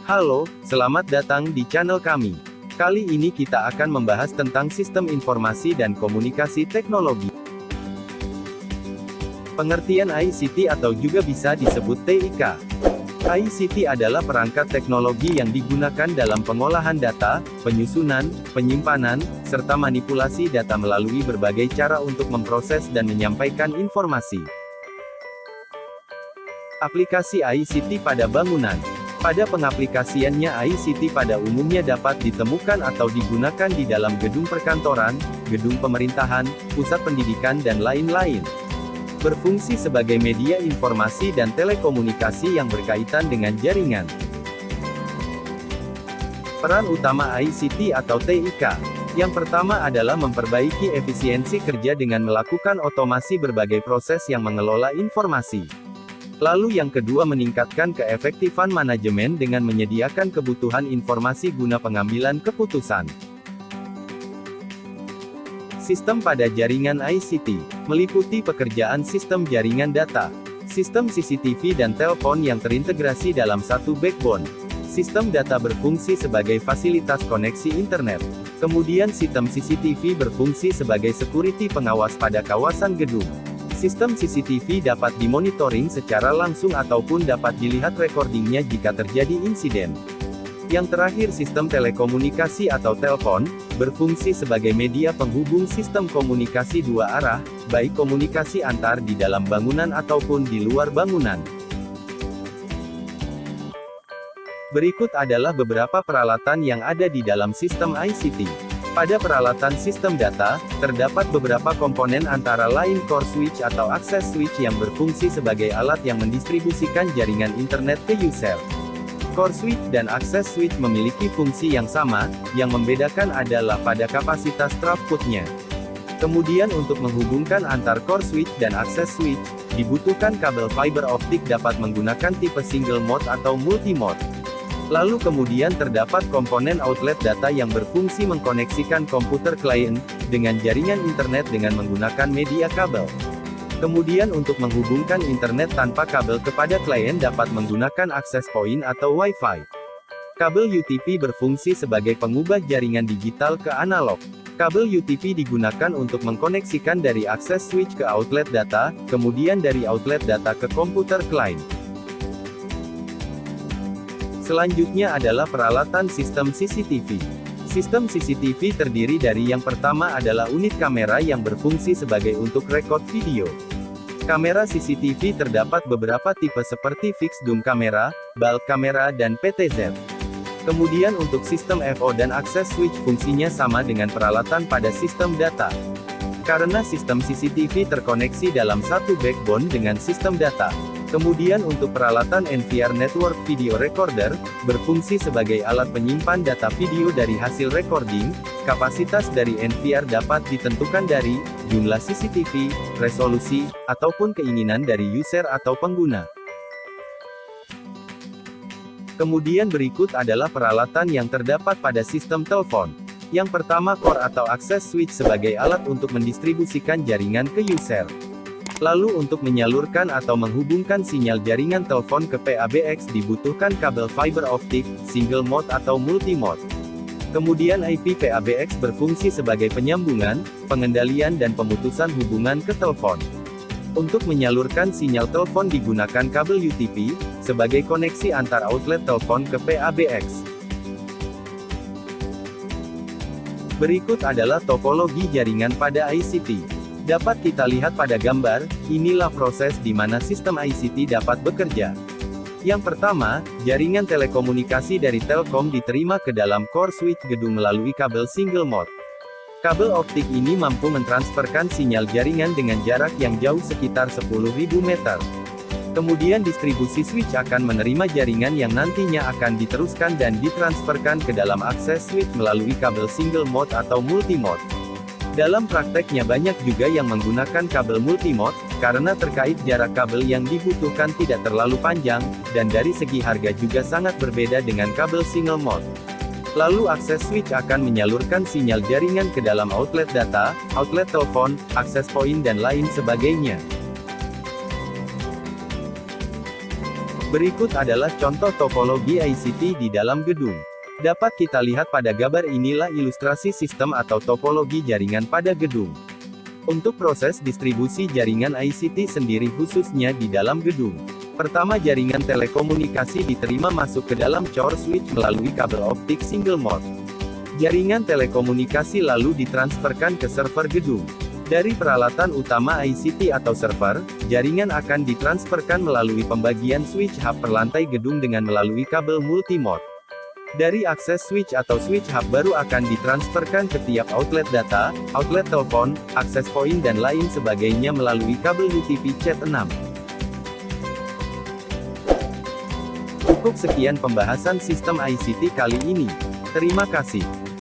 Halo, selamat datang di channel kami. Kali ini kita akan membahas tentang Sistem Informasi dan Komunikasi Teknologi. Pengertian ICT atau juga bisa disebut TIK. ICT adalah perangkat teknologi yang digunakan dalam pengolahan data, penyusunan, penyimpanan, serta manipulasi data melalui berbagai cara untuk memproses dan menyampaikan informasi. Aplikasi ICT pada bangunan. Pada pengaplikasiannya ICT pada umumnya dapat ditemukan atau digunakan di dalam gedung perkantoran, gedung pemerintahan, pusat pendidikan dan lain-lain. Berfungsi sebagai media informasi dan telekomunikasi yang berkaitan dengan jaringan. Peran utama ICT atau TIK. Yang pertama adalah memperbaiki efisiensi kerja dengan melakukan otomasi berbagai proses yang mengelola informasi. Lalu yang kedua meningkatkan keefektifan manajemen dengan menyediakan kebutuhan informasi guna pengambilan keputusan. Sistem pada jaringan ICT, meliputi pekerjaan sistem jaringan data, sistem CCTV dan telepon yang terintegrasi dalam satu backbone. Sistem data berfungsi sebagai fasilitas koneksi internet. Kemudian sistem CCTV berfungsi sebagai security pengawas pada kawasan gedung. Sistem CCTV dapat dimonitoring secara langsung ataupun dapat dilihat recordingnya jika terjadi insiden. Yang terakhir sistem telekomunikasi atau telepon, berfungsi sebagai media penghubung sistem komunikasi dua arah, baik komunikasi antar di dalam bangunan ataupun di luar bangunan. Berikut adalah beberapa peralatan yang ada di dalam sistem ICT. Pada peralatan sistem data, terdapat beberapa komponen antara lain core switch atau access switch yang berfungsi sebagai alat yang mendistribusikan jaringan internet ke user. Core switch dan access switch memiliki fungsi yang sama, yang membedakan adalah pada kapasitas throughput-nya. Kemudian untuk menghubungkan antar core switch dan access switch, dibutuhkan kabel fiber optik dapat menggunakan tipe single mode atau multi mode. Lalu kemudian terdapat komponen outlet data yang berfungsi mengkoneksikan komputer klien, dengan jaringan internet dengan menggunakan media kabel. Kemudian untuk menghubungkan internet tanpa kabel kepada klien dapat menggunakan access point atau Wi-Fi. Kabel UTP berfungsi sebagai pengubah jaringan digital ke analog. Kabel UTP digunakan untuk mengkoneksikan dari access switch ke outlet data, kemudian dari outlet data ke komputer klien. Selanjutnya adalah peralatan sistem CCTV. Sistem CCTV terdiri dari yang pertama adalah unit kamera yang berfungsi sebagai untuk rekod video. Kamera CCTV terdapat beberapa tipe seperti fixed dome kamera, bulk kamera dan PTZ. Kemudian untuk sistem FO dan access switch fungsinya sama dengan peralatan pada sistem data. Karena sistem CCTV terkoneksi dalam satu backbone dengan sistem data. Kemudian untuk peralatan NVR Network Video Recorder, berfungsi sebagai alat penyimpan data video dari hasil recording. Kapasitas dari NVR dapat ditentukan dari jumlah CCTV, resolusi, ataupun keinginan dari user atau pengguna. Kemudian berikut adalah peralatan yang terdapat pada sistem telepon. Yang pertama core atau access switch sebagai alat untuk mendistribusikan jaringan ke user. Lalu untuk menyalurkan atau menghubungkan sinyal jaringan telepon ke PABX dibutuhkan kabel fiber optik, single mode atau multi mode. Kemudian IP PABX berfungsi sebagai penyambungan, pengendalian dan pemutusan hubungan ke telepon. Untuk menyalurkan sinyal telepon digunakan kabel UTP, sebagai koneksi antar outlet telepon ke PABX. Berikut adalah topologi jaringan pada ICT. Dapat kita lihat pada gambar, inilah proses di mana sistem ICT dapat bekerja. Yang pertama, jaringan telekomunikasi dari Telkom diterima ke dalam core switch gedung melalui kabel single mode. Kabel optik ini mampu mentransferkan sinyal jaringan dengan jarak yang jauh sekitar 10.000 meter. Kemudian distribusi switch akan menerima jaringan yang nantinya akan diteruskan dan ditransferkan ke dalam access switch melalui kabel single mode atau multi mode. Dalam prakteknya banyak juga yang menggunakan kabel multimode, karena terkait jarak kabel yang dibutuhkan tidak terlalu panjang, dan dari segi harga juga sangat berbeda dengan kabel single mode. Lalu access switch akan menyalurkan sinyal jaringan ke dalam outlet data, outlet telepon, access point dan lain sebagainya. Berikut adalah contoh topologi ICT di dalam gedung. Dapat kita lihat pada gambar inilah ilustrasi sistem atau topologi jaringan pada gedung. Untuk proses distribusi jaringan ICT sendiri khususnya di dalam gedung. Pertama, jaringan telekomunikasi diterima masuk ke dalam core switch melalui kabel optik single mode. Jaringan telekomunikasi lalu ditransferkan ke server gedung. Dari peralatan utama ICT atau server, jaringan akan ditransferkan melalui pembagian switch hub per lantai gedung dengan melalui kabel multimode. Dari akses switch atau switch hub baru akan ditransferkan ke tiap outlet data, outlet telepon, akses point dan lain sebagainya melalui kabel UTP Cat6. Cukup sekian pembahasan sistem ICT kali ini. Terima kasih.